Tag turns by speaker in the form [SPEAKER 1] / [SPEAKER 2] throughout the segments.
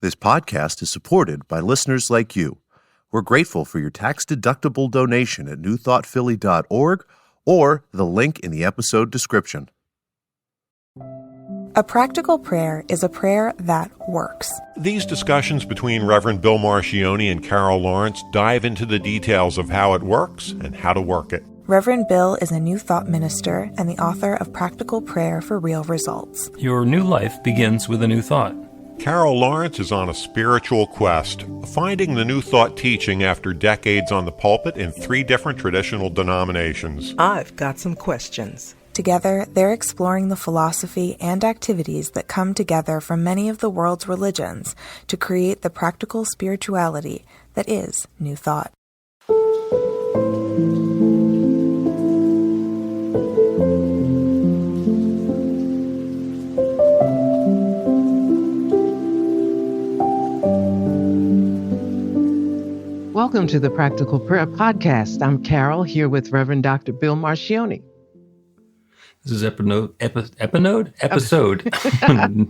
[SPEAKER 1] This podcast is supported by listeners like you. We're grateful for your tax-deductible donation at newthoughtphilly.org or the link in the episode description.
[SPEAKER 2] A practical prayer is a prayer that works.
[SPEAKER 3] These discussions between Reverend Bill Marcioni and Carol Lawrence dive into the details of how it works and how to work it.
[SPEAKER 2] Reverend Bill is a New Thought minister and the author of Practical Prayer for Real Results.
[SPEAKER 4] Your new life begins with a new thought.
[SPEAKER 3] Carol Lawrence is on a spiritual quest, finding the New Thought teaching after decades on the pulpit in 3 different traditional denominations.
[SPEAKER 5] I've got some questions.
[SPEAKER 2] Together, they're exploring the philosophy and activities that come together from many of the world's religions to create the practical spirituality that is New Thought.
[SPEAKER 6] Welcome to the Practical Prayer Podcast. I'm Carol, here with Reverend Dr. Bill Marcioni.
[SPEAKER 4] This is episode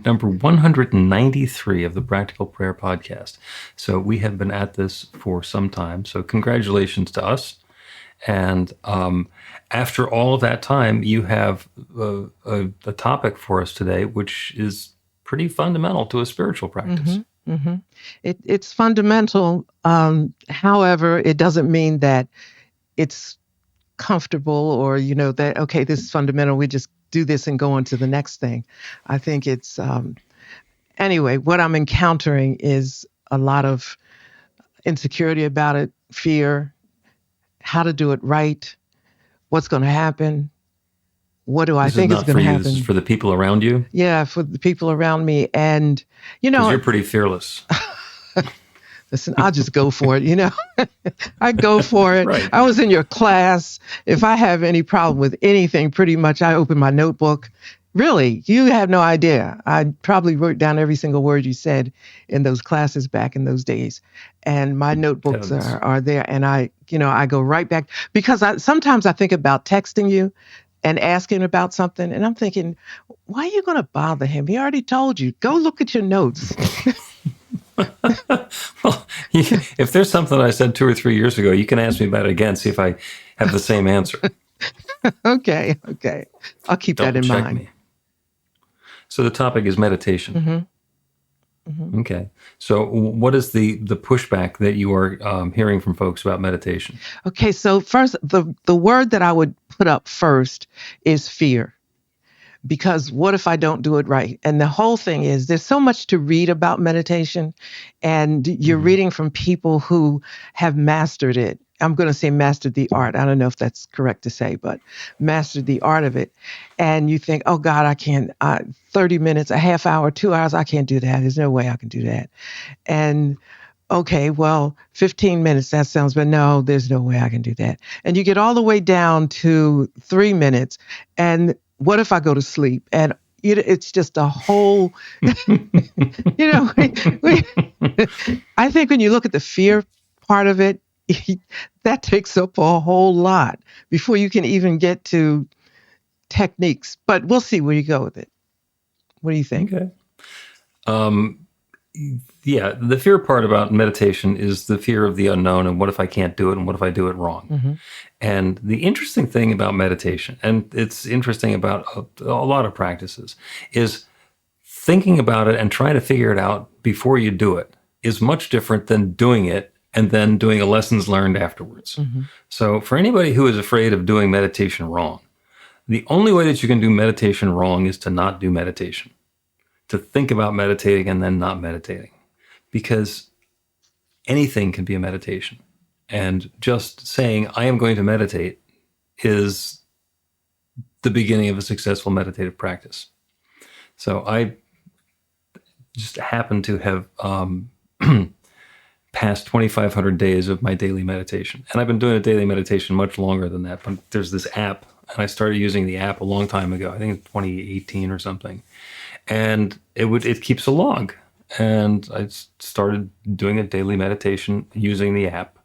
[SPEAKER 4] number 193 of the Practical Prayer Podcast. So we have been at this for some time. So congratulations to us. And after all of that time, you have a topic for us today, which is pretty fundamental to a spiritual practice.
[SPEAKER 6] Mm-hmm. Mm-hmm. It's fundamental. However, it doesn't mean that it's comfortable or, that, okay, this is fundamental. We just do this and go on to the next thing. I think it's, anyway, what I'm encountering is a lot of insecurity about it, fear, how to do it right, what's going to happen. What do I think is going to happen?
[SPEAKER 4] This is for the people around you?
[SPEAKER 6] Yeah, for the people around me. And,
[SPEAKER 4] because you're pretty fearless.
[SPEAKER 6] Listen, I'll just go for it, I go for it.
[SPEAKER 4] Right.
[SPEAKER 6] I was in your class. If I have any problem with anything, pretty much I open my notebook. Really, you have no idea. I probably wrote down every single word you said in those classes back in those days. And my notebooks are there. And I go right back. Because sometimes I think about texting you and asking about something. And I'm thinking, why are you going to bother him? He already told you. Go look at your notes.
[SPEAKER 4] Well, if there's something I said 2 or 3 years ago, you can ask me about it again, see if I have the same answer.
[SPEAKER 6] Okay. I'll keep that in mind.
[SPEAKER 4] Me. So the topic is meditation.
[SPEAKER 6] Mm-hmm. Mm-hmm.
[SPEAKER 4] Okay. So what is the pushback that you are hearing from folks about meditation?
[SPEAKER 6] Okay. So first, the word that I would put up first is fear. Because what if I don't do it right? And the whole thing is there's so much to read about meditation, and you're reading from people who have mastered it. I'm going to say mastered the art. I don't know if that's correct to say, but mastered the art of it. And you think, oh God, I can't, 30 minutes, a half hour, 2 hours, I can't do that. There's no way I can do that. And okay, well, 15 minutes, that sounds, but no, there's no way I can do that. And you get all the way down to 3 minutes, and what if I go to sleep? And it's just a whole, I think when you look at the fear part of it, that takes up a whole lot before you can even get to techniques. But we'll see where you go with it. What do you think?
[SPEAKER 4] Okay. Yeah, the fear part about meditation is the fear of the unknown and what if I can't do it and what if I do it wrong?
[SPEAKER 6] Mm-hmm.
[SPEAKER 4] And the interesting thing about meditation, and it's interesting about a lot of practices, is thinking about it and trying to figure it out before you do it is much different than doing it and then doing a lessons learned afterwards.
[SPEAKER 6] Mm-hmm.
[SPEAKER 4] So for anybody who is afraid of doing meditation wrong, the only way that you can do meditation wrong is to not do meditation, to think about meditating and then not meditating. Because anything can be a meditation. And just saying, I am going to meditate is the beginning of a successful meditative practice. So I just happen to have passed 2,500 days of my daily meditation. And I've been doing a daily meditation much longer than that. But there's this app, and I started using the app a long time ago. I think it's 2018 or something. And it keeps a log. And I started doing a daily meditation using the app.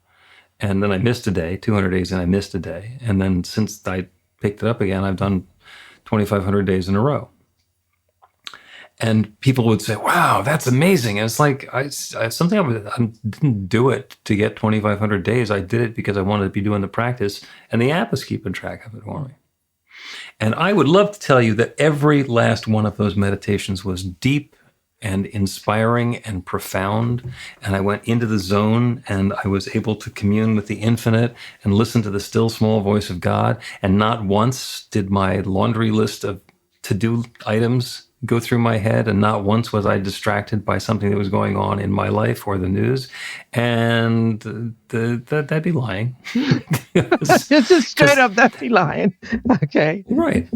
[SPEAKER 4] And then I missed a day, 200 days, and I missed a day. And then since I picked it up again, I've done 2,500 days in a row. And people would say, wow, that's amazing. And it's like, I didn't do it to get 2,500 days. I did it because I wanted to be doing the practice, and the app is keeping track of it for me. And I would love to tell you that every last one of those meditations was deep and inspiring and profound. And I went into the zone and I was able to commune with the infinite and listen to the still small voice of God. And not once did my laundry list of to-do items go through my head, and not once was I distracted by something that was going on in my life or the news. And that'd be lying.
[SPEAKER 6] It's just straight up, that'd be lying. Okay.
[SPEAKER 4] Right.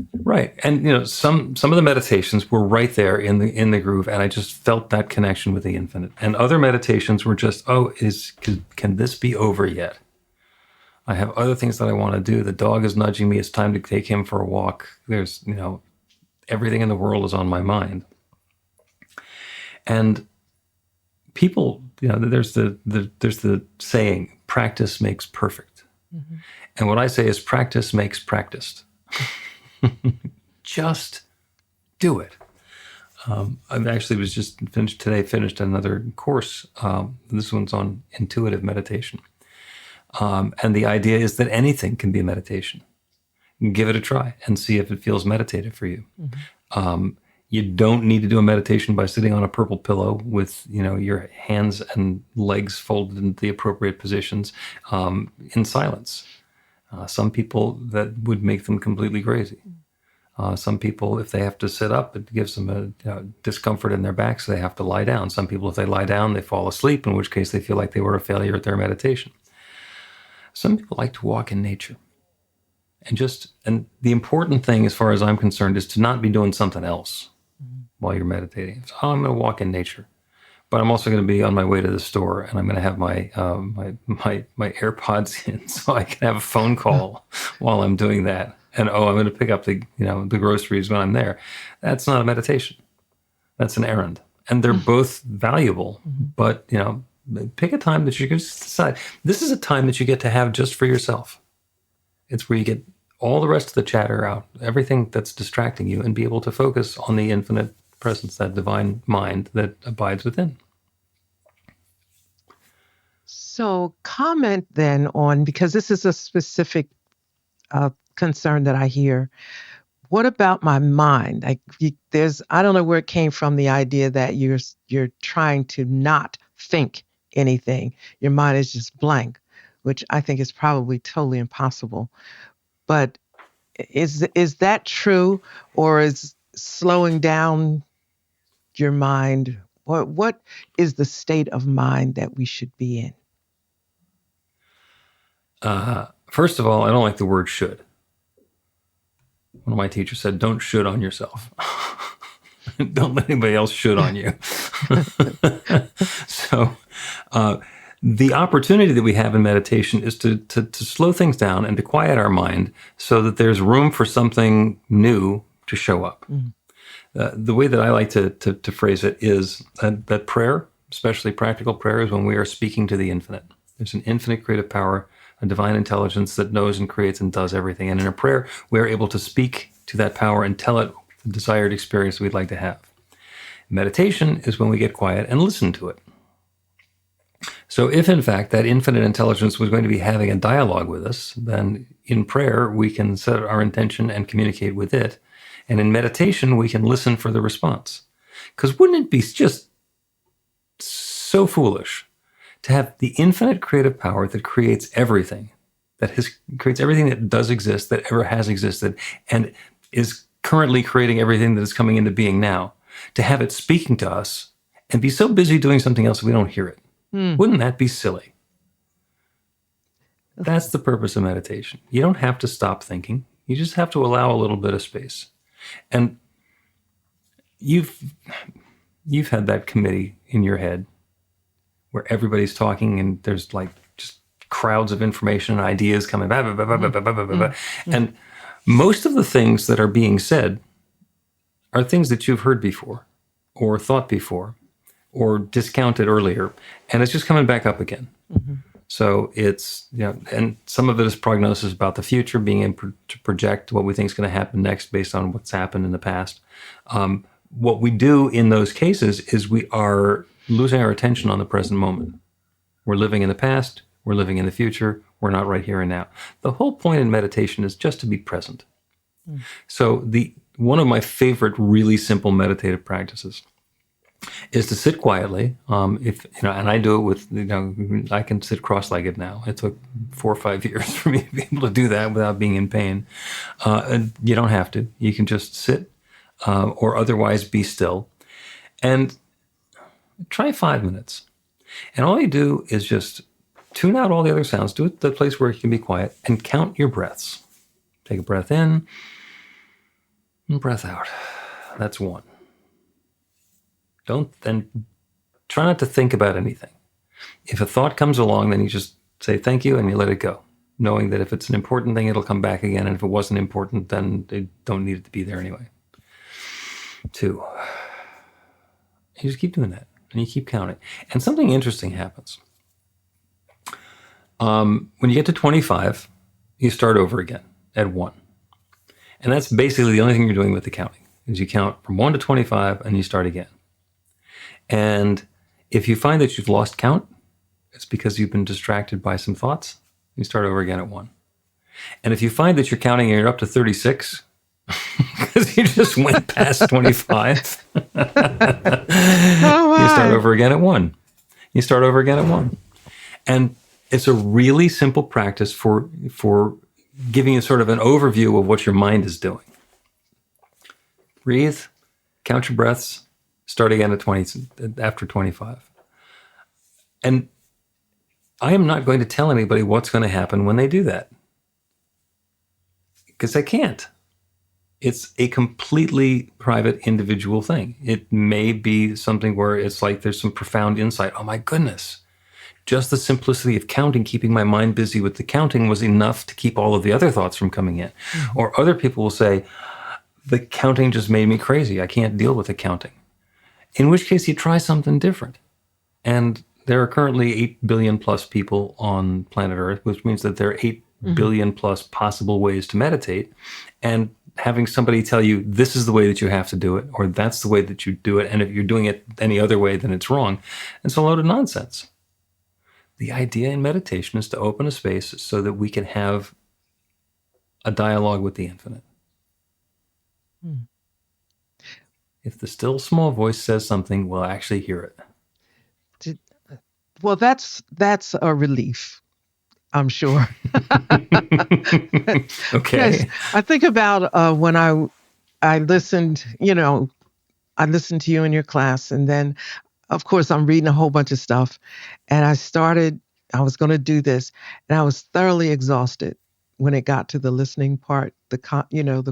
[SPEAKER 4] And some of the meditations were right there in the groove, and I just felt that connection with the infinite. And other meditations were just, can this be over yet? I have other things that I want to do. The dog is nudging me. It's time to take him for a walk. There's, everything in the world is on my mind. And people, there's the saying, practice makes perfect. Mm-hmm. And what I say is practice makes practiced. Just do it. I actually was just finished another course. This one's on intuitive meditation. And the idea is that anything can be a meditation. Give it a try and see if it feels meditative for you. Mm-hmm. You don't need to do a meditation by sitting on a purple pillow with, your hands and legs folded in the appropriate positions in silence. Some people, that would make them completely crazy. Some people, if they have to sit up, it gives them a discomfort in their back, so they have to lie down. Some people, if they lie down, they fall asleep, in which case they feel like they were a failure at their meditation. Some people like to walk in nature. And the important thing, as far as I'm concerned, is to not be doing something else while you're meditating. So, I'm going to walk in nature, but I'm also going to be on my way to the store, and I'm going to have my AirPods in so I can have a phone call while I'm doing that. And I'm going to pick up the groceries when I'm there. That's not a meditation. That's an errand, and they're both valuable. But pick a time that you can just decide. This is a time that you get to have just for yourself. It's where you get all the rest of the chatter out, everything that's distracting you, and be able to focus on the infinite presence, that divine mind that abides within.
[SPEAKER 6] So comment then on, because this is a specific concern that I hear. What about my mind? I don't know where it came from, the idea that you're trying to not think anything. Your mind is just blank, which I think is probably totally impossible. But is that true, or is slowing down your mind? What is the state of mind that we should be in?
[SPEAKER 4] First of all, I don't like the word should. One of my teachers said, don't should on yourself. Don't let anybody else should on you. So the opportunity that we have in meditation is to slow things down and to quiet our mind so that there's room for something new to show up. Mm-hmm. The way that I like to phrase it is that prayer, especially practical prayer, is when we are speaking to the infinite. There's an infinite creative power, a divine intelligence that knows and creates and does everything. And in a prayer, we are able to speak to that power and tell it the desired experience we'd like to have. Meditation is when we get quiet and listen to it. So if, in fact, that infinite intelligence was going to be having a dialogue with us, then in prayer, we can set our intention and communicate with it. And in meditation, we can listen for the response. Because wouldn't it be just so foolish to have the infinite creative power that creates everything, creates everything that does exist, that ever has existed, and is currently creating everything that is coming into being now, to have it speaking to us and be so busy doing something else that we don't hear it? Wouldn't that be silly? That's the purpose of meditation. You don't have to stop thinking. You just have to allow a little bit of space. And you've had that committee in your head where everybody's talking and there's like just crowds of information and ideas coming. Blah, blah, blah, blah, blah, blah, blah, blah. And most of the things that are being said are things that you've heard before or thought before or discounted earlier, and it's just coming back up again. Mm-hmm. So it's, and some of it is prognosis about the future, being able to project what we think is going to happen next based on what's happened in the past. what we do in those cases is we are losing our attention on the present moment. We're living in the past, we're living in the future, we're not right here and now. The whole point in meditation is just to be present. So one of my favorite really simple meditative practices is to sit quietly. And I do it with, I can sit cross-legged now. It took 4 or 5 years for me to be able to do that without being in pain. And you don't have to. You can just sit or otherwise be still and try 5 minutes. And all you do is just tune out all the other sounds. Do it the place where you can be quiet and count your breaths. Take a breath in and breath out. That's 1. Try not to think about anything. If a thought comes along, then you just say thank you and you let it go, knowing that if it's an important thing, it'll come back again. And if it wasn't important, then they don't need it to be there anyway. 2. You just keep doing that and you keep counting. And something interesting happens. When you get to 25, you start over again at 1. And that's basically the only thing you're doing with the counting, is you count from 1 to 25 and you start again. And if you find that you've lost count, it's because you've been distracted by some thoughts. You start over again at 1. And if you find that you're counting and you're up to 36, because you just went past 25, you start over again at 1. You start over again at 1. And it's a really simple practice for giving you sort of an overview of what your mind is doing. Breathe, count your breaths, start again at 20 after 25. And I am not going to tell anybody what's going to happen when they do that, because I can't. It's a completely private, individual thing. It may be something where it's like there's some profound insight. Oh my goodness. Just the simplicity of counting, keeping my mind busy with the counting was enough to keep all of the other thoughts from coming in. Mm-hmm. Or other people will say, the counting just made me crazy. I can't deal with the counting. In which case you try something different. And there are currently 8 billion plus people on planet Earth, which means that there are 8 billion plus possible ways to meditate. And having somebody tell you, this is the way that you have to do it, or that's the way that you do it, and if you're doing it any other way, then it's wrong, it's a load of nonsense. The idea in meditation is to open a space so that we can have a dialogue with the infinite. If the still small voice says something, we'll actually hear it.
[SPEAKER 6] Well, that's a relief, I'm sure.
[SPEAKER 4] Okay.
[SPEAKER 6] I think about when I listened, I listened to you in your class, and then, of course, I'm reading a whole bunch of stuff, and I was going to do this, and I was thoroughly exhausted when it got to the listening part, the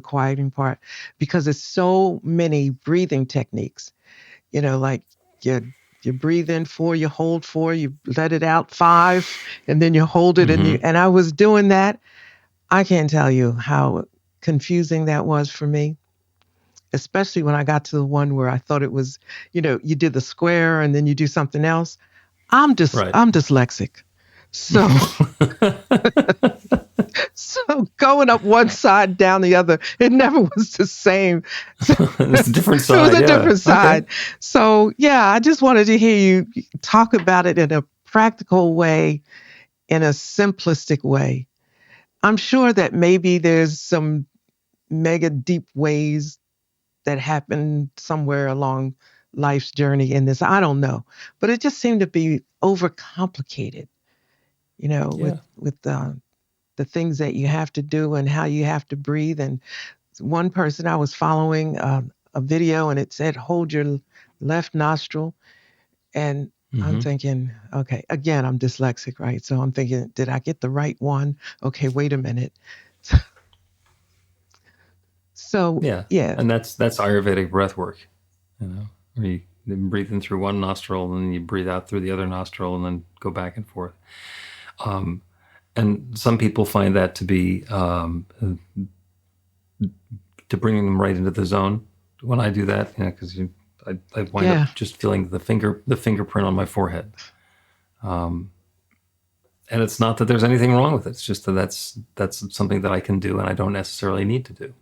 [SPEAKER 6] quieting part, because it's so many breathing techniques, like you breathe in 4, you hold 4, you let it out 5, and then you hold it. And I was doing that. I can't tell you how confusing that was for me, especially when I got to the one where I thought it was, you did the square and then you do something else. I'm dyslexic. So, so going up one side, down the other, it never was the same.
[SPEAKER 4] It was a different side.
[SPEAKER 6] It was a different side.
[SPEAKER 4] Okay.
[SPEAKER 6] So, I just wanted to hear you talk about it in a practical way, in a simplistic way. I'm sure that maybe there's some mega deep ways that happen somewhere along life's journey in this. I don't know. But it just seemed to be overcomplicated, with the things that you have to do and how you have to breathe. And one person I was following a video, and it said, hold your left nostril. And I'm thinking, okay, again, I'm dyslexic, right? So I'm thinking, did I get the right one? Okay, wait a minute. So yeah.
[SPEAKER 4] And that's Ayurvedic breath work, where you breathe in through one nostril and then you breathe out through the other nostril and then go back and forth. And some people find that to be to bringing them right into the zone. When I do that, because I wind up just feeling the fingerprint on my forehead. And it's not that there's anything wrong with it. It's just that's something that I can do and I don't necessarily need to do.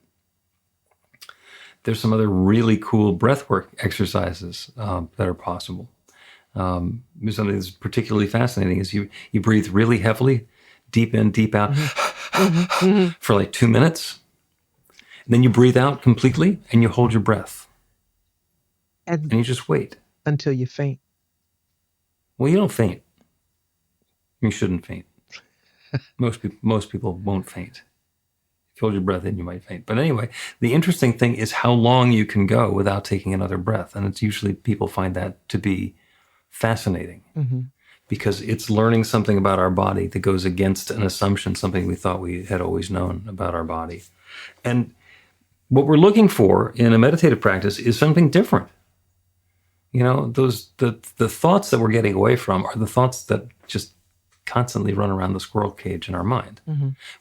[SPEAKER 4] There's some other really cool breathwork exercises that are possible. Something that's particularly fascinating is you breathe really heavily, deep in, deep out, for like 2 minutes. And then you breathe out completely and you hold your breath. And you just wait.
[SPEAKER 6] Until you faint.
[SPEAKER 4] Well, you don't faint. You shouldn't faint. Most people won't faint. If you hold your breath in, you might faint. But anyway, the interesting thing is how long you can go without taking another breath. And it's usually people find that to be fascinating because it's learning something about our body that goes against an assumption, something we thought we had always known about our body. And what we're looking for in a meditative practice is something different. You know, the thoughts that we're getting away from are the thoughts that just constantly run around the squirrel cage in our mind.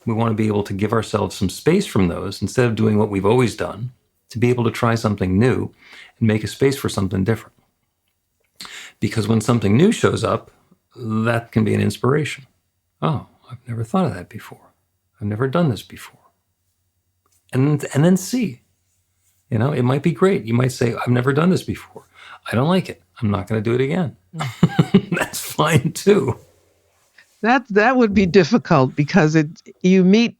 [SPEAKER 4] We want to be able to give ourselves some space from those instead of doing what we've always done, to be able to try something new and make a space for something different. Because when something new shows up, that can be an inspiration. Oh, I've never thought of that before. I've never done this before. And then see. You know, it might be great. You might say, I've never done this before. I don't like it. I'm not going to do it again. That's fine too.
[SPEAKER 6] That would be difficult because you meet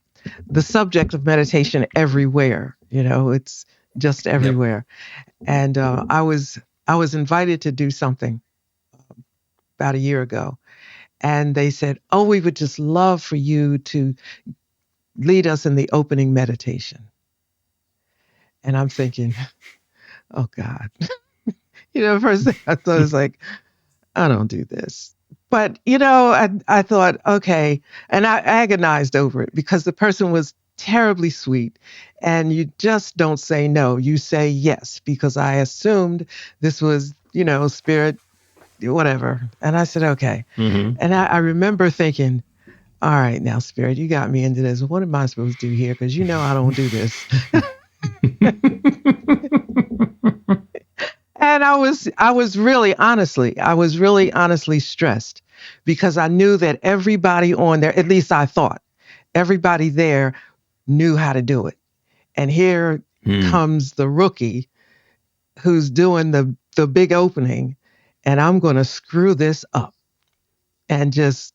[SPEAKER 6] the subject of meditation everywhere. You know, it's just everywhere. Yep. And I was invited to do something about a year ago, and they said, "Oh, we would just love for you to lead us in the opening meditation." And I'm thinking, "Oh God." You know, first thing I thought was like, I don't do this. But, you know, I thought, okay. And I agonized over it because the person was terribly sweet. And you just don't say no. You say yes, because I assumed this was, you know, spirit, whatever. And I said, okay. And I remember thinking, all right, now, spirit, you got me into this. What am I supposed to do here? Because you know I don't do this. And I was really honestly stressed because I knew that everybody on there, at least I thought, everybody there knew how to do it. And here comes the rookie who's doing the big opening, and I'm going to screw this up and just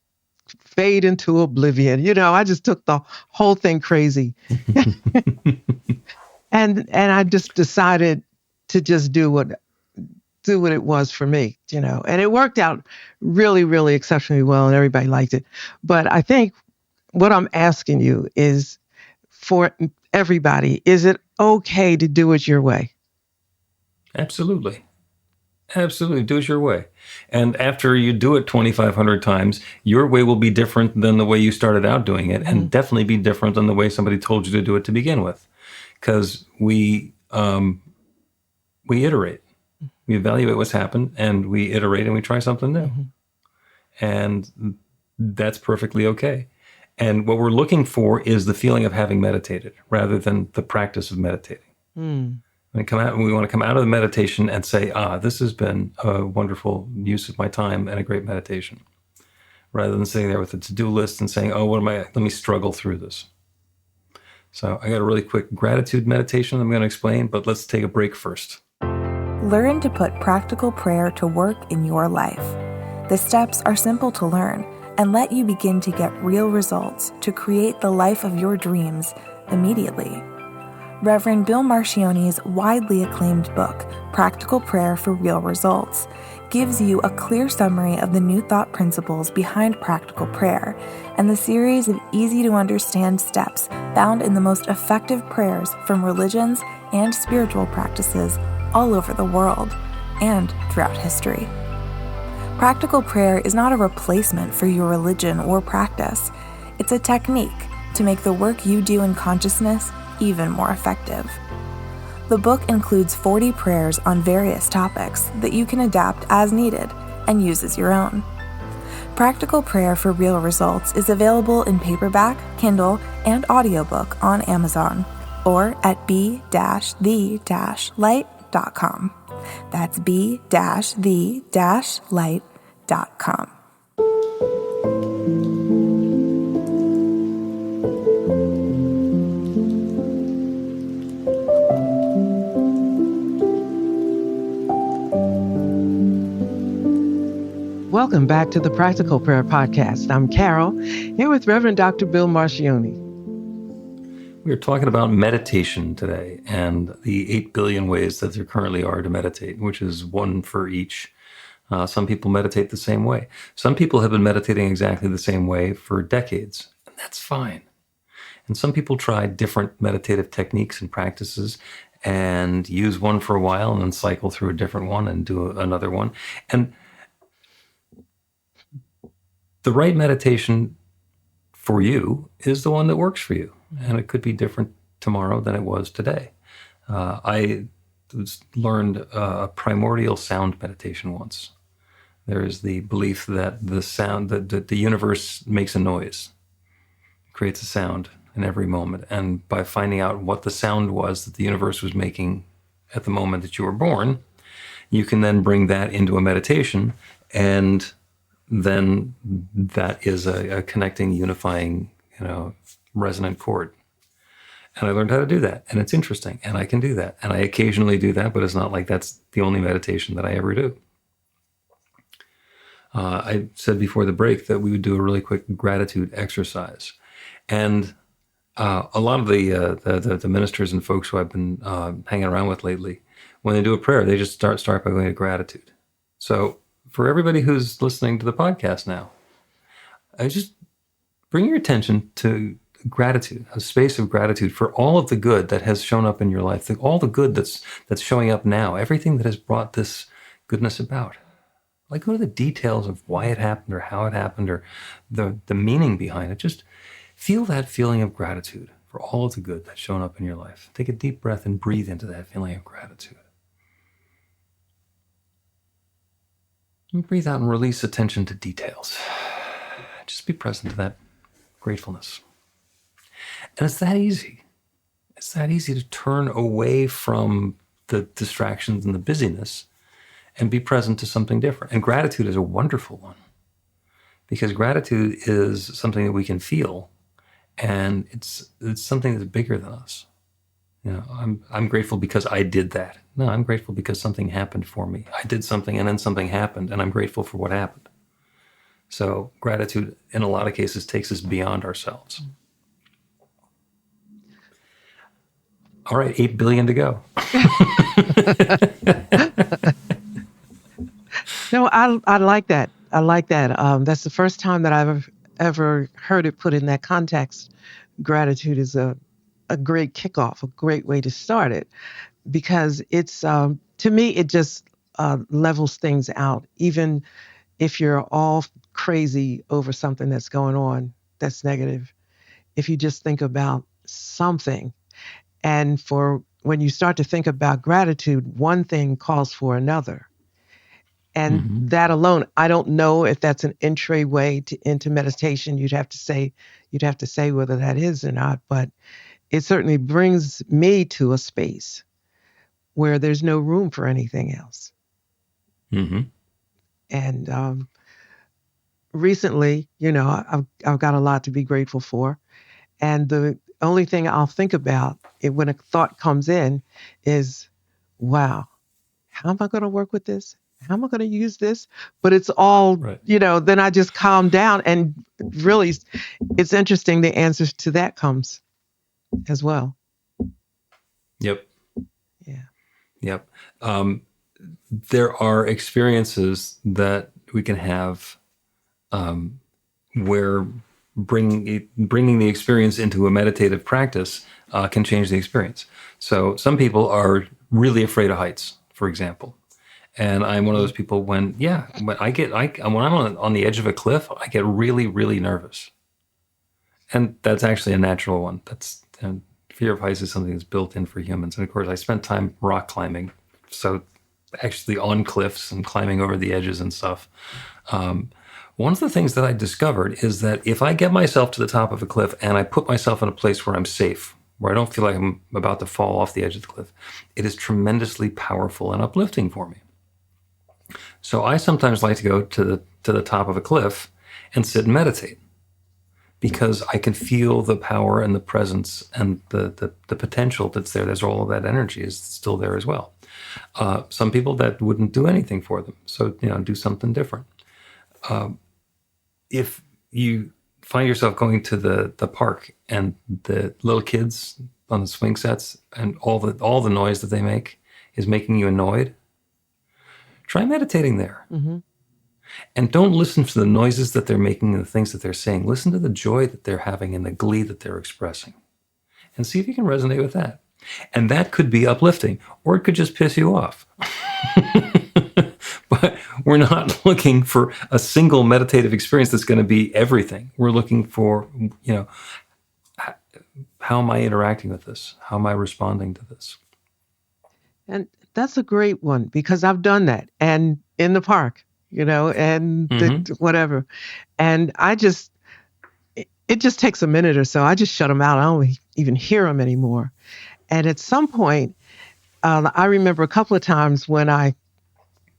[SPEAKER 6] fade into oblivion. You know, I just took the whole thing crazy. and I just decided to just do what it was for me, you know, and it worked out really, really exceptionally well and everybody liked it. But I think what I'm asking you is, for everybody, is it okay to do it your way?
[SPEAKER 4] Absolutely. Absolutely. Do it your way. And after you do it 2,500 times, your way will be different than the way you started out doing it, and definitely be different than the way somebody told you to do it to begin with. Because we iterate. We evaluate what's happened and we iterate and we try something new. And that's perfectly okay. And what we're looking for is the feeling of having meditated rather than the practice of meditating. We want to come out of the meditation and say, this has been a wonderful use of my time and a great meditation. Rather than sitting there with a to-do list and saying, let me struggle through this. So I got a really quick gratitude meditation I'm going to explain, but let's take a break first.
[SPEAKER 2] Learn to put practical prayer to work in your life. The steps are simple to learn and let you begin to get real results to create the life of your dreams immediately. Reverend Bill Marcione's widely acclaimed book, Practical Prayer for Real Results, gives you a clear summary of the New Thought principles behind practical prayer and the series of easy-to-understand steps found in the most effective prayers from religions and spiritual practices all over the world and throughout history. Practical prayer is not a replacement for your religion or practice. It's a technique to make the work you do in consciousness even more effective. The book includes 40 prayers on various topics that you can adapt as needed and use as your own. Practical Prayer for Real Results is available in paperback, Kindle, and audiobook on Amazon or at b-the-light.com. That's b-the-light.com.
[SPEAKER 6] Welcome back to the Practical Prayer Podcast. I'm Carol, here with Reverend Dr. Bill Marcioni.
[SPEAKER 4] We are talking about meditation today and the 8 billion ways that there currently are to meditate, which is one for each. Some people meditate the same way. Some people have been meditating exactly the same way for decades, and that's fine. And some people try different meditative techniques and practices and use one for a while and then cycle through a different one and do another one. And the right meditation for you is the one that works for you. And it could be different tomorrow than it was today. I learned a primordial sound meditation once. There is the belief that the sound, that the universe makes a noise, creates a sound in every moment. And by finding out what the sound was that the universe was making at the moment that you were born, you can then bring that into a meditation, and then that is a connecting, unifying, resonant chord. And I learned how to do that, and it's interesting, and I can do that. And I occasionally do that, but it's not like that's the only meditation that I ever do. I said before the break that we would do a really quick gratitude exercise. And a lot of the ministers and folks who I've been hanging around with lately, when they do a prayer, they just start by going to gratitude. So for everybody who's listening to the podcast now, I just bring your attention to gratitude, a space of gratitude for all of the good that has shown up in your life, all the good that's showing up now, everything that has brought this goodness about. Like, go to the details of why it happened or how it happened or the meaning behind it. Just feel that feeling of gratitude for all of the good that's shown up in your life. Take a deep breath and breathe into that feeling of gratitude. And breathe out and release attention to details. Just be present to that gratefulness. And it's that easy. It's that easy to turn away from the distractions and the busyness and be present to something different. And gratitude is a wonderful one, because gratitude is something that we can feel, and it's something that's bigger than us. I'm grateful because I did that. No, I'm grateful because something happened for me. I did something and then something happened, and I'm grateful for what happened. So gratitude, in a lot of cases, takes us beyond ourselves. All right, 8 billion to go.
[SPEAKER 6] No, I like that. I like that. That's the first time that I've ever heard it put in that context. Gratitude is a great kickoff, a great way to start it, because it's, to me, it just levels things out. Even if you're all crazy over something that's going on that's negative, if you just think about something, and for when you start to think about gratitude, one thing calls for another. And that alone, I don't know if that's an entryway into meditation. You'd have to say whether that is or not, but it certainly brings me to a space where there's no room for anything else.
[SPEAKER 4] Mm-hmm.
[SPEAKER 6] And recently, I've got a lot to be grateful for. And the only thing I'll think about when a thought comes in is, wow, how am I going to work with this? How am I going to use this? But it's all,
[SPEAKER 4] Right.
[SPEAKER 6] Then I just calm down. And really, it's interesting. The answers to that comes as well.
[SPEAKER 4] Yep.
[SPEAKER 6] Yeah.
[SPEAKER 4] Yep. There are experiences that we can have where bringing the experience into a meditative practice can change the experience. So some people are really afraid of heights, for example. And I'm one of those people when I'm on the edge of a cliff, I get really, really nervous. And that's actually a natural one. Fear of heights is something that's built in for humans. And of course, I spent time rock climbing, so actually on cliffs and climbing over the edges and stuff. One of the things that I discovered is that if I get myself to the top of a cliff and I put myself in a place where I'm safe, where I don't feel like I'm about to fall off the edge of the cliff, it is tremendously powerful and uplifting for me. So I sometimes like to go to the top of a cliff and sit and meditate, because I can feel the power and the presence and the potential that's there. There's all of that energy is still there as well. Some people, that wouldn't do anything for them. So, do something different. If you find yourself going to the park and the little kids on the swing sets and all the noise that they make is making you annoyed, try meditating there.
[SPEAKER 6] Mm-hmm.
[SPEAKER 4] And don't listen to the noises that they're making and the things that they're saying. Listen to the joy that they're having and the glee that they're expressing. And see if you can resonate with that. And that could be uplifting, or it could just piss you off. But we're not looking for a single meditative experience that's going to be everything. We're looking for, how am I interacting with this? How am I responding to this?
[SPEAKER 6] And that's a great one because I've done that and in the park, and whatever. And it just takes a minute or so. I just shut them out. I don't even hear them anymore. And at some point, I remember a couple of times when I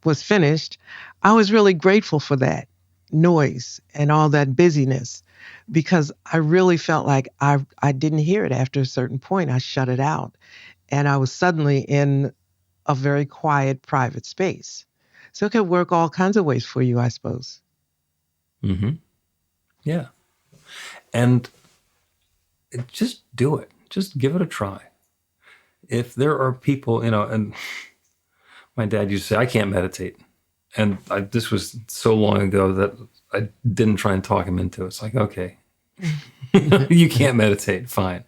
[SPEAKER 6] was finished, I was really grateful for that noise and all that busyness because I really felt like I didn't hear it after a certain point. I shut it out. And I was suddenly in a very quiet, private space. So it can work all kinds of ways for you, I suppose.
[SPEAKER 4] Mm-hmm. Yeah. And just do it. Just give it a try. If there are people, and my dad used to say, I can't meditate. And this was so long ago that I didn't try and talk him into it. It's like, okay, you can't meditate. Fine.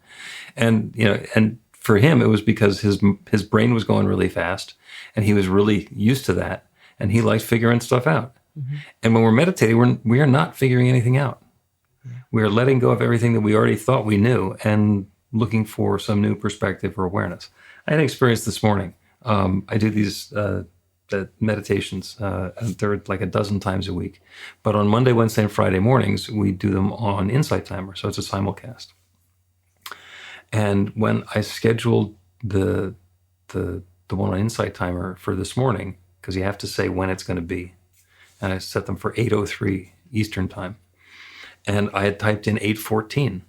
[SPEAKER 4] And, and for him, it was because his brain was going really fast and he was really used to that. And he liked figuring stuff out. Mm-hmm. And when we're meditating, we are not figuring anything out. Yeah. We are letting go of everything that we already thought we knew and looking for some new perspective or awareness. I had an experience this morning. I do these meditations. They're like a dozen times a week. But on Monday, Wednesday, and Friday mornings, we do them on Insight Timer. So it's a simulcast. And when I scheduled the one on Insight Timer for this morning, because you have to say when it's going to be, and I set them for 8:03 Eastern Time. And I had typed in 8:14.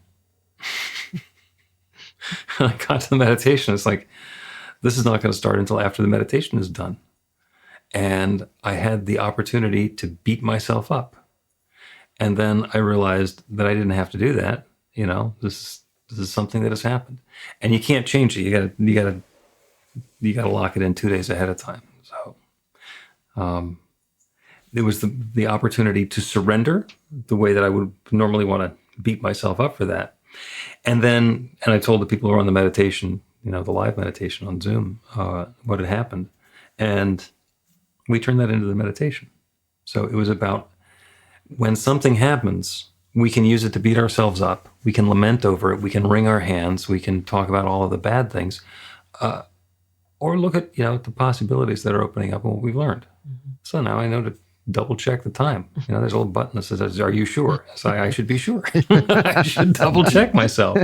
[SPEAKER 4] I got to the meditation. It's like, this is not going to start until after the meditation is done. And I had the opportunity to beat myself up. And then I realized that I didn't have to do that. This is something that has happened. And you can't change it. You gotta lock it in 2 days ahead of time. So there was the opportunity to surrender the way that I would normally want to beat myself up for that. And I told the people who were on the meditation, the live meditation on Zoom, what had happened. And we turned that into the meditation. So it was about when something happens, we can use it to beat ourselves up. We can lament over it. We can wring our hands. We can talk about all of the bad things. Or look at, the possibilities that are opening up and what we've learned. Mm-hmm. So now I know to double check the time. There's a little button that says, are you sure? So I should be sure. I should double check myself,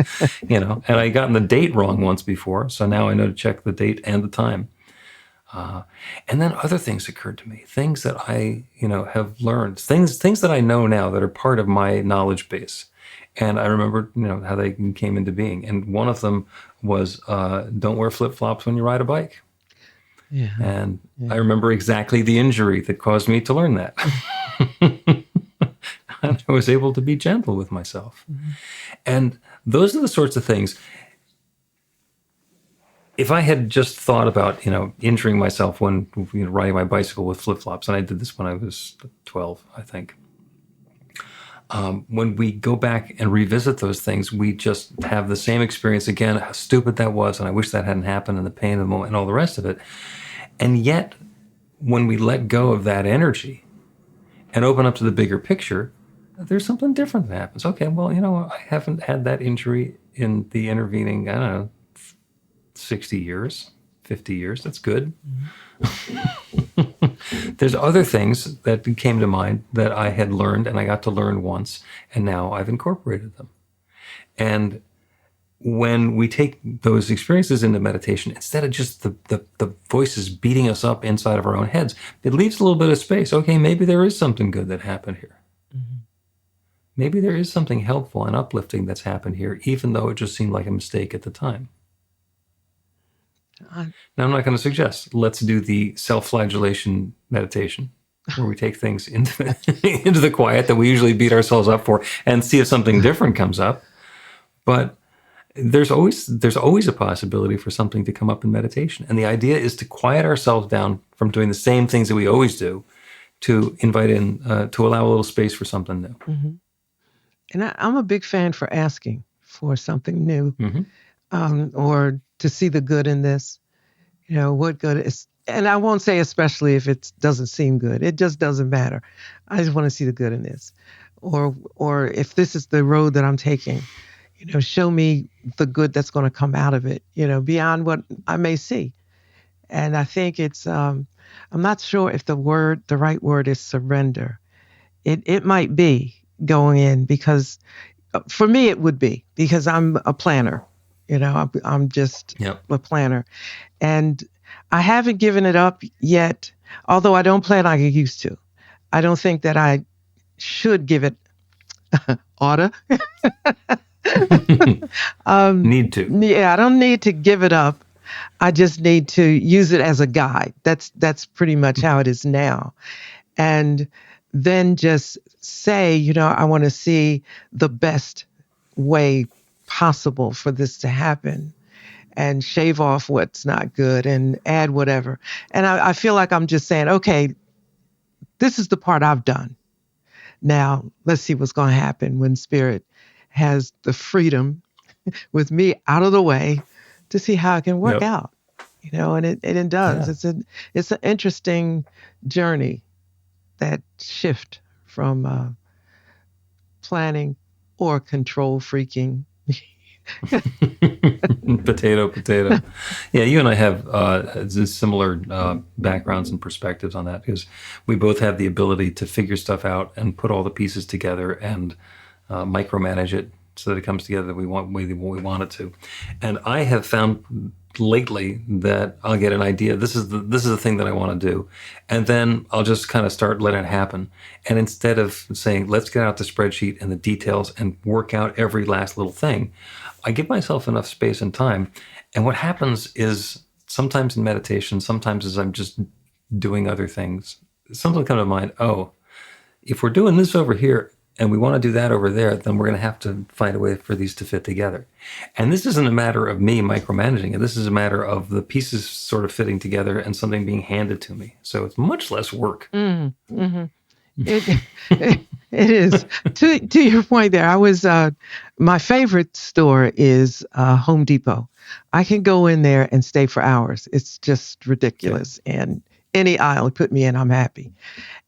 [SPEAKER 4] and I gotten the date wrong once before. So now I know to check the date and the time. And then other things occurred to me, things that I, have learned, things that I know now that are part of my knowledge base. And I remember, how they came into being. And one of them was, don't wear flip-flops when you ride a bike. Yeah. And I remember exactly the injury that caused me to learn that. And I was able to be gentle with myself. Mm-hmm. And those are the sorts of things. If I had just thought about, injuring myself when riding my bicycle with flip-flops, and I did this when I was 12, I think. When we go back and revisit those things, we just have the same experience again, how stupid that was, and I wish that hadn't happened, and the pain of the moment, and all the rest of it. And yet, when we let go of that energy and open up to the bigger picture, there's something different that happens. Okay, well, I haven't had that injury in the intervening, 60 years, 50 years. That's good. Mm-hmm. There's other things that came to mind that I had learned and I got to learn once, and now I've incorporated them. And when we take those experiences into meditation, instead of just the voices beating us up inside of our own heads, it leaves a little bit of space. Okay, maybe there is something good that happened here. Mm-hmm. Maybe there is something helpful and uplifting that's happened here, even though it just seemed like a mistake at the time. Now, I'm not going to suggest, let's do the self-flagellation meditation. where we take things into into the quiet that we usually beat ourselves up for and see if something different comes up. But there's always a possibility for something to come up in meditation. And the idea is to quiet ourselves down from doing the same things that we always do, to invite in, to allow a little space for something new.
[SPEAKER 6] Mm-hmm. And I'm a big fan for asking for something new, or to see the good in this. What good is, and I won't say especially if it doesn't seem good. It just doesn't matter. I just want to see the good in this. Or if this is the road that I'm taking, show me the good that's going to come out of it, beyond what I may see. And I think it's, I'm not sure if the right word is surrender. It might be going in, because for me it would be, because I'm a planner. I'm just a planner. And I haven't given it up yet, although I don't plan like I used to. I don't think that I should give it oughta.
[SPEAKER 4] Need to.
[SPEAKER 6] Yeah, I don't need to give it up. I just need to use it as a guide. That's pretty much how it is now. And then just say, I want to see the best way possible for this to happen, and shave off what's not good and add whatever. And I feel like I'm just saying, okay, this is the part I've done. Now, let's see what's going to happen when Spirit has the freedom with me out of the way to see how it can work out. And it does. Yeah. It's an interesting journey, that shift from planning or control freaking.
[SPEAKER 4] Potato. Yeah, you and I have similar backgrounds and perspectives on that, because we both have the ability to figure stuff out and put all the pieces together and micromanage it so that it comes together the way we want it to. And I have found lately that I'll get an idea. This is the thing that I want to do, and then I'll just kind of start letting it happen. And instead of saying, let's get out the spreadsheet and the details and work out every last little thing, I give myself enough space and time. And what happens is, sometimes in meditation, sometimes as I'm just doing other things, something will come to mind. Oh, if we're doing this over here and we want to do that over there, then we're going to have to find a way for these to fit together. And this isn't a matter of me micromanaging it. This is a matter of the pieces sort of fitting together and something being handed to me. So it's much less work.
[SPEAKER 6] Mm-hmm. It is. To your point there, I was, my favorite store is Home Depot. I can go in there and stay for hours. It's just ridiculous. Okay. And any aisle put me in, I'm happy.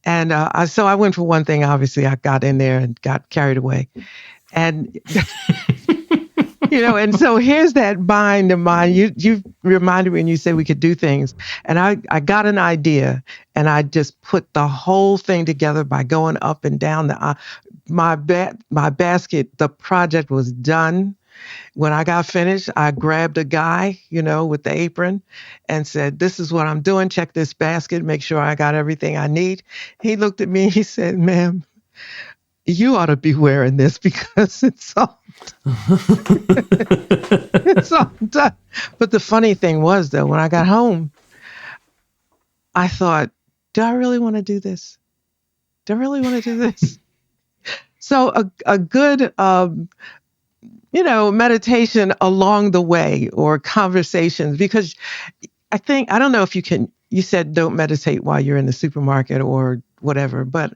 [SPEAKER 6] And so I went for one thing. Obviously, I got in there and got carried away. And, and so here's that mind of mine. You reminded me when you said we could do things. And I got an idea, and I just put the whole thing together by going up and down my basket. The project was done. When I got finished, I grabbed a guy, with the apron, and said, "This is what I'm doing. Check this basket. Make sure I got everything I need." He looked at me. He said, "Ma'am, you ought to be wearing this because it's all it's all done." But the funny thing was, though, when I got home, I thought, do I really want to do this? Do I really want to do this? So a good meditation along the way, or conversations, because I don't know if you said don't meditate while you're in the supermarket or whatever, but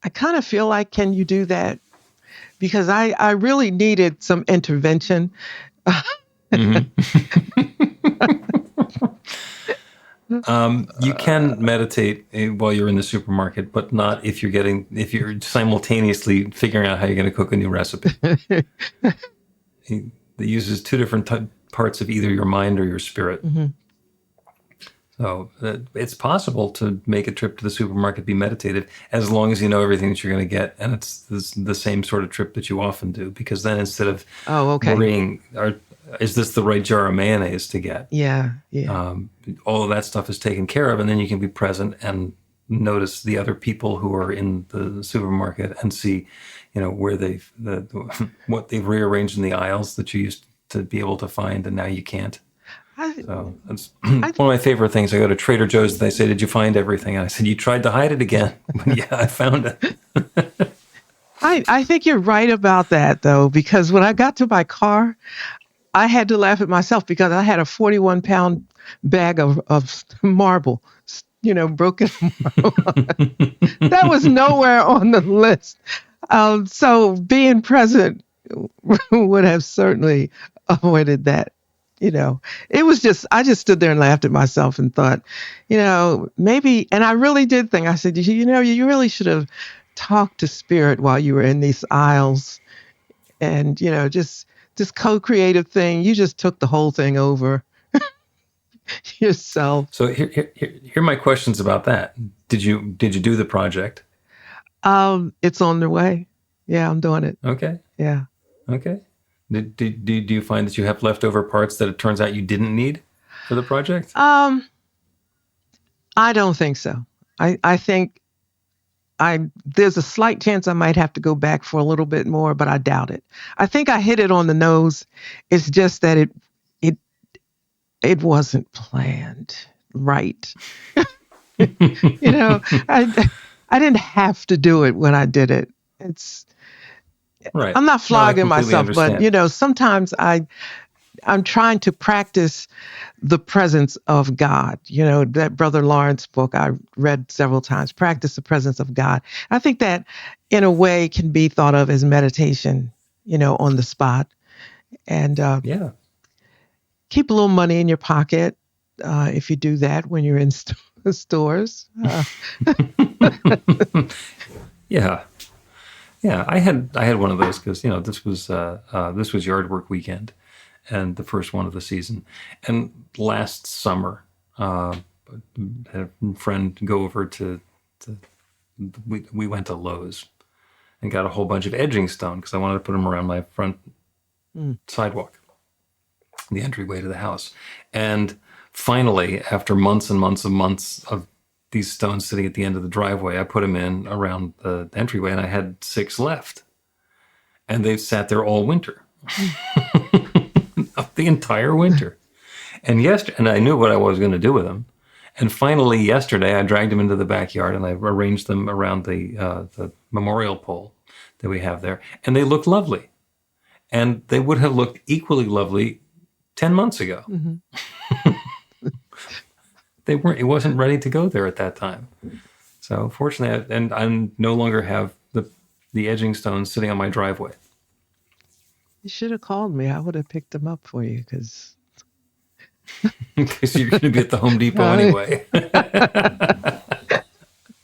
[SPEAKER 6] I kind of feel like, can you do that? Because I really needed some intervention.
[SPEAKER 4] Mm-hmm. You can meditate while you're in the supermarket, but not if you're simultaneously figuring out how you're going to cook a new recipe. It uses two different parts of either your mind or your spirit. Mm-hmm. So it's possible to make a trip to the supermarket be meditative, as long as you know everything that you're going to get. And it's the same sort of trip that you often do, because then instead of worrying, is this the right jar of mayonnaise to get?
[SPEAKER 6] Yeah.
[SPEAKER 4] All of that stuff is taken care of, and then you can be present and notice the other people who are in the supermarket and see, where what they've rearranged in the aisles that you used to be able to find and now you can't.
[SPEAKER 6] I,
[SPEAKER 4] So that's
[SPEAKER 6] I,
[SPEAKER 4] one of my favorite things. I go to Trader Joe's and they say, "Did you find everything?" And I said, "You tried to hide it again." But yeah, I found it.
[SPEAKER 6] I think you're right about that though, because when I got to my car, I had to laugh at myself because I had a 41-pound bag of marble, broken marble. That was nowhere on the list. So being present would have certainly avoided that. It was just, I just stood there and laughed at myself and thought, maybe, and I really did think, I said, you really should have talked to spirit while you were in these aisles and, just this co-creative thing. You just took the whole thing over yourself.
[SPEAKER 4] So here are my questions about that. Did you do the project?
[SPEAKER 6] It's on the way. Yeah, I'm doing it.
[SPEAKER 4] Okay.
[SPEAKER 6] Yeah.
[SPEAKER 4] Okay. Do you find that you have leftover parts that it turns out you didn't need for the project?
[SPEAKER 6] I don't think so. I think there's a slight chance I might have to go back for a little bit more, but I doubt it. I think I hit it on the nose. It's just that it wasn't planned right. I didn't have to do it when I did it.
[SPEAKER 4] Right.
[SPEAKER 6] I'm not
[SPEAKER 4] No, I
[SPEAKER 6] flogging
[SPEAKER 4] completely
[SPEAKER 6] myself, but
[SPEAKER 4] understand.
[SPEAKER 6] sometimes I'm trying to practice the presence of God. That Brother Lawrence book I read several times, Practice the Presence of God. I think that in a way can be thought of as meditation, on the spot. And
[SPEAKER 4] Yeah.
[SPEAKER 6] keep a little money in your pocket if you do that when you're in stores.
[SPEAKER 4] Yeah. Yeah. I had one of those because this was yard work weekend, and the first one of the season. And last summer, had a friend go over to we went to Lowe's and got a whole bunch of edging stone because I wanted to put them around my front sidewalk, the entryway to the house. And finally, after months and months of these stones sitting at the end of the driveway, I put them in around the entryway, and I had 6 left. And they've sat there all winter, the entire winter. And I knew what I was going to do with them. And finally, yesterday, I dragged them into the backyard and I arranged them around the memorial pole that we have there, and they looked lovely. And they would have looked equally lovely 10 months ago.
[SPEAKER 6] Mm-hmm.
[SPEAKER 4] They weren't. It wasn't ready to go there at that time. So fortunately, I no longer have the edging stones sitting on my driveway.
[SPEAKER 6] You should have called me. I would have picked them up for you because
[SPEAKER 4] Because you're going to be at the Home Depot anyway.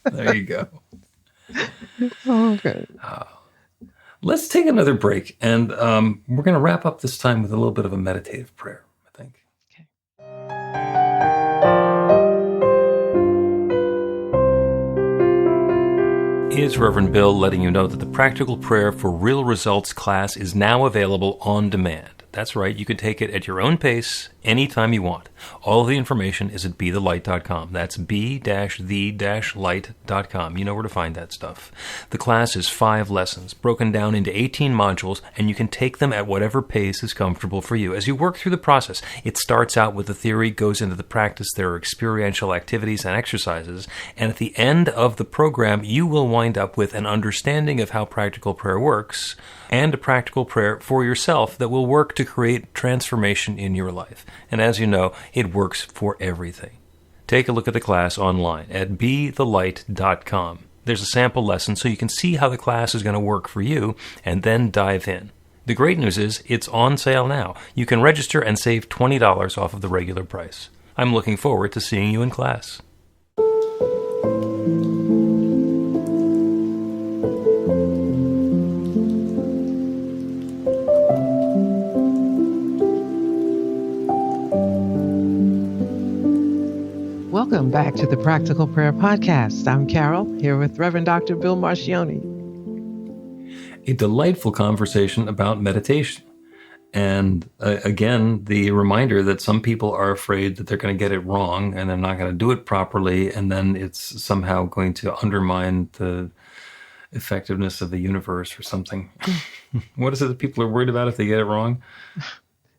[SPEAKER 4] There you go.
[SPEAKER 6] okay.
[SPEAKER 4] Let's take another break, and we're going to wrap up this time with a little bit of a meditative prayer, I think. It's Reverend Bill letting you know that the Practical Prayer for Real Results class is now available on demand. That's right, you can take it at your own pace, anytime you want. All of the information is at bethelight.com. That's b-the-light.com. You know where to find that stuff. The class is 5 lessons, broken down into 18 modules, and you can take them at whatever pace is comfortable for you. As you work through the process, it starts out with the theory, goes into the practice, there are experiential activities and exercises, and at the end of the program, you will wind up with an understanding of how practical prayer works, and a practical prayer for yourself that will work to create transformation in your life. And as you know, it works for everything. Take a look at the class online at bethelight.com. There's a sample lesson so you can see how the class is going to work for you, and then dive in. The great news is it's on sale now. You can register and save $20 off of the regular price. I'm looking forward to seeing you in class.
[SPEAKER 6] Welcome back to the Practical Prayer Podcast. I'm Carol, here with Reverend Dr. Bill Marcioni.
[SPEAKER 4] A delightful conversation about meditation. And again, the reminder that some people are afraid that they're going to get it wrong and they're not going to do it properly, and then it's somehow going to undermine the effectiveness of the universe or something. What is it that people are worried about if they get it wrong?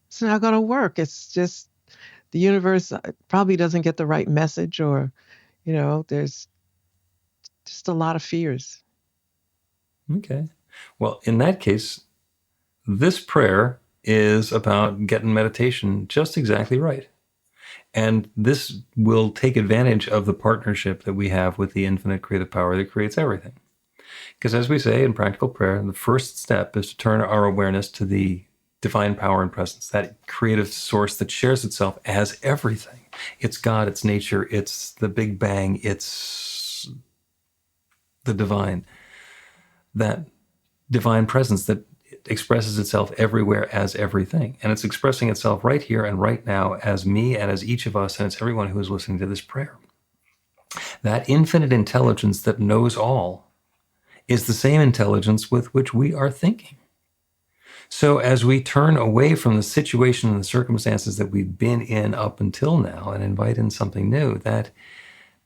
[SPEAKER 6] It's not going to work. It's just the universe probably doesn't get the right message, or, there's just a lot of fears.
[SPEAKER 4] Okay. Well, in that case, this prayer is about getting meditation just exactly right. And this will take advantage of the partnership that we have with the infinite creative power that creates everything. Because as we say in practical prayer, the first step is to turn our awareness to the divine power and presence, that creative source that shares itself as everything. It's God, it's nature, it's the Big Bang, it's the divine. That divine presence that expresses itself everywhere as everything. And it's expressing itself right here and right now as me and as each of us, and it's everyone who is listening to this prayer. That infinite intelligence that knows all is the same intelligence with which we are thinking. So as we turn away from the situation and the circumstances that we've been in up until now and invite in something new, that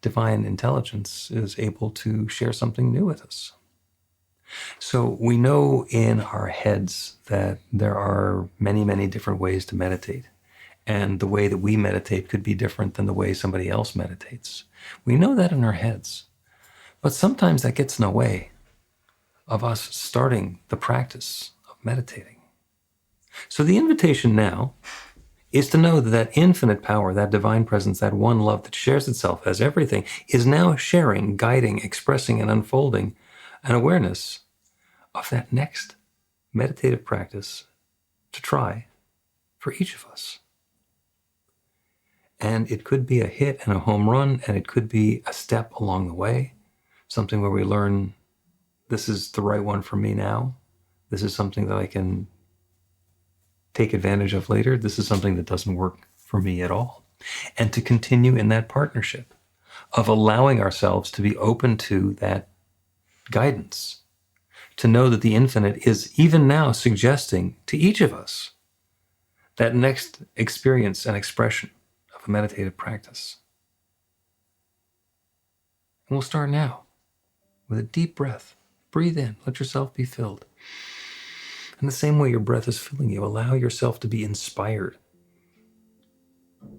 [SPEAKER 4] divine intelligence is able to share something new with us. So we know in our heads that there are many, many different ways to meditate. And the way that we meditate could be different than the way somebody else meditates. We know that in our heads. But sometimes that gets in the way of us starting the practice of meditating. So the invitation now is to know that that infinite power, that divine presence, that one love that shares itself as everything, is now sharing, guiding, expressing, and unfolding an awareness of that next meditative practice to try for each of us. And it could be a hit and a home run, and it could be a step along the way, something where we learn, this is the right one for me now. This is something that I can take advantage of later. This is something that doesn't work for me at all. And to continue in that partnership of allowing ourselves to be open to that guidance, to know that the infinite is even now suggesting to each of us that next experience and expression of a meditative practice. And we'll start now with a deep breath. Breathe in, let yourself be filled. In the same way your breath is filling you, allow yourself to be inspired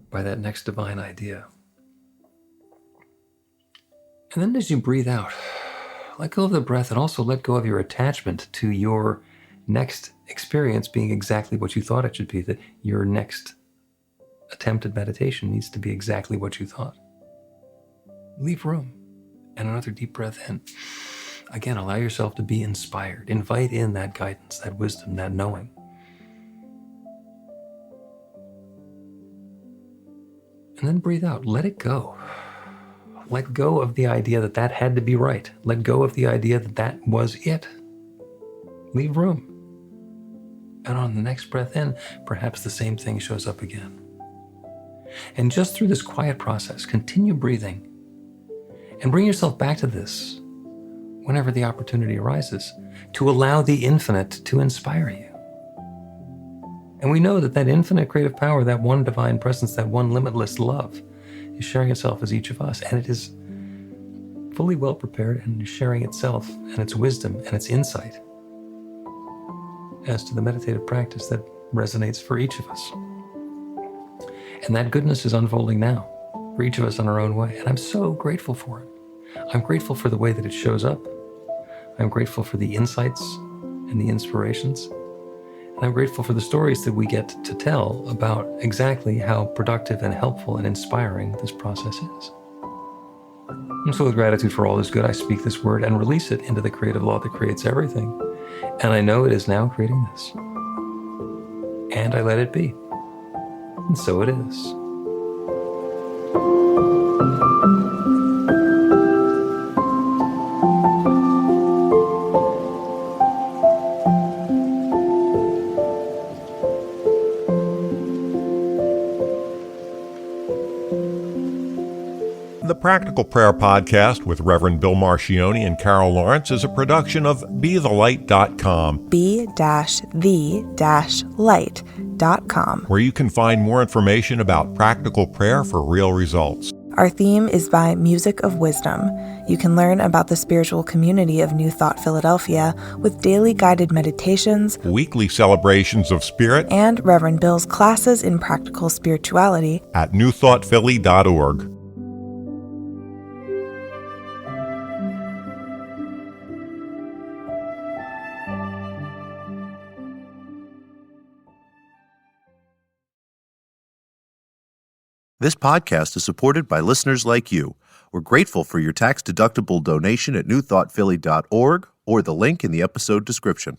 [SPEAKER 4] by that next divine idea. And then as you breathe out, let go of the breath and also let go of your attachment to your next experience being exactly what you thought it should be, that your next attempt at meditation needs to be exactly what you thought. Leave room and another deep breath in. Again, allow yourself to be inspired. Invite in that guidance, that wisdom, that knowing. And then breathe out. Let it go. Let go of the idea that that had to be right. Let go of the idea that that was it. Leave room. And on the next breath in, perhaps the same thing shows up again. And just through this quiet process, continue breathing and bring yourself back to this whenever the opportunity arises, to allow the infinite to inspire you. And we know that that infinite creative power, that one divine presence, that one limitless love is sharing itself as each of us, and it is fully well prepared and is sharing itself and its wisdom and its insight as to the meditative practice that resonates for each of us. And that goodness is unfolding now for each of us in our own way, and I'm so grateful for it. I'm grateful for the way that it shows up. I'm grateful for the insights and the inspirations. And I'm grateful for the stories that we get to tell about exactly how productive and helpful and inspiring this process is. And so with gratitude for all this good, I speak this word and release it into the creative law that creates everything. And I know it is now creating this. And I let it be. And so it is.
[SPEAKER 3] The Practical Prayer Podcast with Reverend Bill Marcioni and Carol Lawrence is a production of BeTheLight.com.
[SPEAKER 2] be-the-light.com.
[SPEAKER 3] where you can find more information about practical prayer for real results.
[SPEAKER 2] Our theme is by Music of Wisdom. You can learn about the spiritual community of New Thought Philadelphia with daily guided meditations,
[SPEAKER 3] weekly celebrations of spirit,
[SPEAKER 2] and Reverend Bill's classes in practical spirituality
[SPEAKER 3] at newthoughtphilly.org.
[SPEAKER 1] This podcast is supported by listeners like you. We're grateful for your tax-deductible donation at newthoughtphilly.org or the link in the episode description.